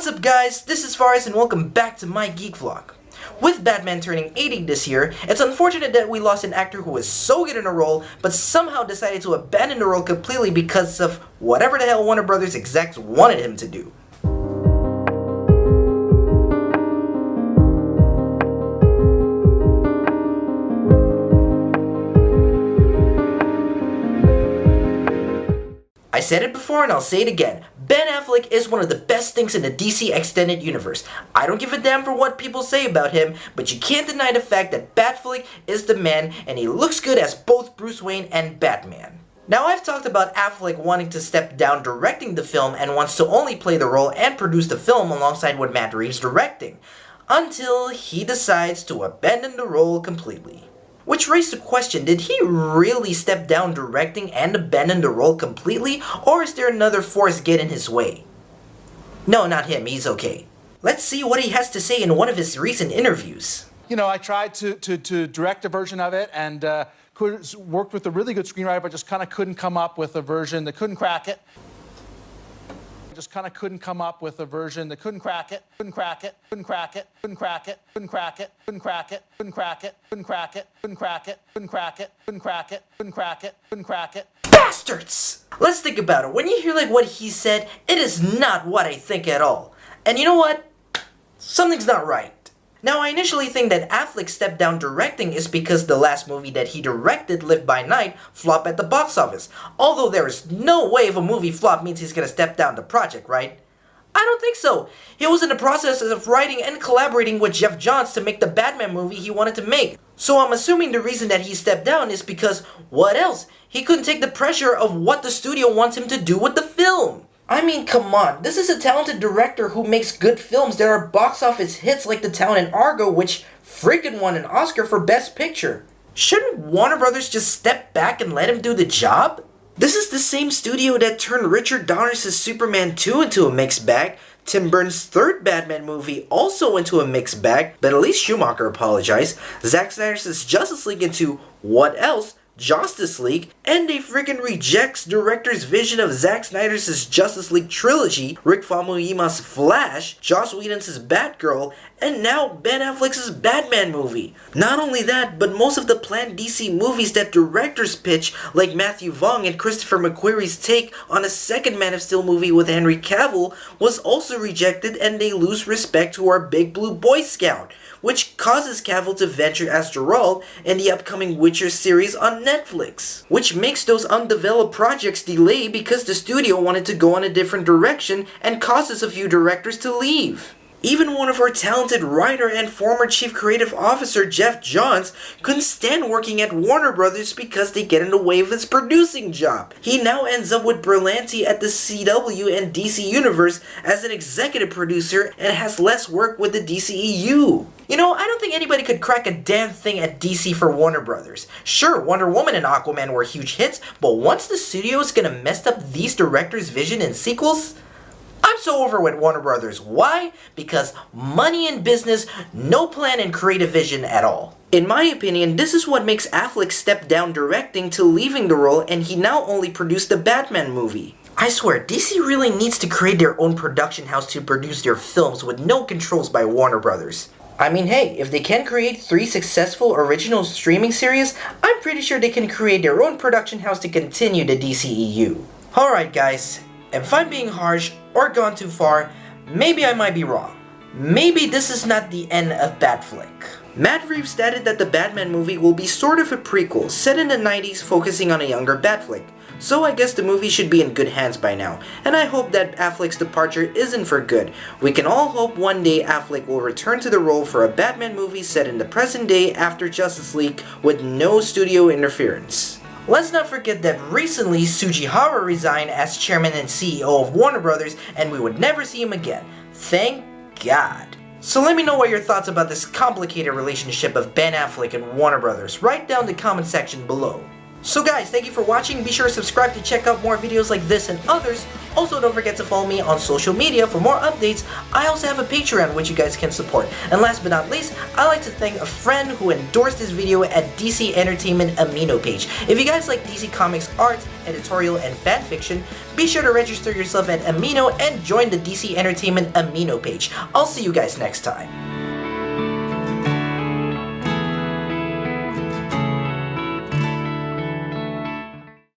What's up guys, this is Faris and welcome back to my Geek vlog. With Batman turning 80 this year, it's unfortunate that we lost an actor who was so good in a role, but somehow decided to abandon the role completely because of whatever the hell Warner Bros. Execs wanted him to do. I said it before and I'll say it again. Ben Affleck is one of the best things in the DC Extended Universe. I don't give a damn for what people say about him, but you can't deny the fact that Batfleck is the man and he looks good as both Bruce Wayne and Batman. Now I've talked about Affleck wanting to step down directing the film and wants to only play the role and produce the film alongside with Matt Reeves directing, until he decides to abandon the role completely. Which raised the question, did he really step down directing and abandon the role completely, or is there another force getting in his way? No, not him, he's okay. Let's see what he has to say in one of his recent interviews. You know, I tried to direct a version of it and worked with a really good screenwriter, but just kind of couldn't come up with a version that couldn't crack it. Just kind of couldn't come up with a version that couldn't crack it, couldn't crack it, couldn't crack it, couldn't crack it, couldn't crack it, couldn't crack it, couldn't crack it, couldn't crack it, couldn't crack it, couldn't crack it, couldn't crack it, couldn't crack it, couldn't crack it. Bastards! Let's think about it. When you hear like what he said, it is not what I think at all. And you know what? Something's not right. Now, I initially think that Affleck stepped down directing is because the last movie that he directed, Live by Night, flopped at the box office. Although there is no way if a movie flop means he's gonna step down the project, right? I don't think so. He was in the process of writing and collaborating with Geoff Johns to make the Batman movie he wanted to make. So I'm assuming the reason that he stepped down is because, what else? He couldn't take the pressure of what the studio wants him to do with the film. I mean, come on, this is a talented director who makes good films that are box office hits like The Town and Argo, which freaking won an Oscar for Best Picture. Shouldn't Warner Bros. Just step back and let him do the job? This is the same studio that turned Richard Donner's Superman 2 into a mixed bag, Tim Burton's third Batman movie also into a mixed bag, but at least Schumacher apologized, Zack Snyder's Justice League into, what else? Justice League, and they freaking rejects director's vision of Zack Snyder's Justice League trilogy, Rick Famuyima's Flash, Joss Whedon's Batgirl, and now Ben Affleck's Batman movie. Not only that, but most of the planned DC movies that directors pitch, like Matthew Vaughn and Christopher McQuarrie's take on a second Man of Steel movie with Henry Cavill, was also rejected, and they lose respect to our Big Blue Boy Scout, which causes Cavill to venture as Geralt in the upcoming Witcher series on Netflix, which makes those undeveloped projects delay because the studio wanted to go in a different direction and causes a few directors to leave. Even one of our talented writer and former chief creative officer Geoff Johns couldn't stand working at Warner Bros. Because they get in the way of his producing job. He now ends up with Berlanti at the CW and DC Universe as an executive producer and has less work with the DCEU. You know, I don't think anybody could crack a damn thing at DC for Warner Brothers. Sure, Wonder Woman and Aquaman were huge hits, but once the studio's gonna mess up these directors' vision in sequels, I'm so over with Warner Brothers. Why? Because money and business, no plan and creative vision at all. In my opinion, this is what makes Affleck step down directing to leaving the role, and he now only produced the Batman movie. I swear, DC really needs to create their own production house to produce their films with no controls by Warner Brothers. I mean, hey, if they can create 3 successful original streaming series, I'm pretty sure they can create their own production house to continue the DCEU. Alright guys, if I'm being harsh or gone too far, maybe I might be wrong. Maybe this is not the end of Batfleck. Matt Reeves stated that the Batman movie will be sort of a prequel, set in the 90s focusing on a younger Batfleck. So I guess the movie should be in good hands by now, and I hope that Affleck's departure isn't for good. We can all hope one day Affleck will return to the role for a Batman movie set in the present day after Justice League with no studio interference. Let's not forget that recently Sugihara resigned as chairman and CEO of Warner Bros. And we would never see him again. Thank God. So let me know what your thoughts about this complicated relationship of Ben Affleck and Warner Bros. Write down in the comment section below. So guys, thank you for watching. Be sure to subscribe to check out more videos like this and others. Also, don't forget to follow me on social media for more updates. I also have a Patreon which you guys can support. And last but not least, I'd like to thank a friend who endorsed this video at DC Entertainment Amino page. If you guys like DC Comics art, editorial, and fanfiction, be sure to register yourself at Amino and join the DC Entertainment Amino page. I'll see you guys next time.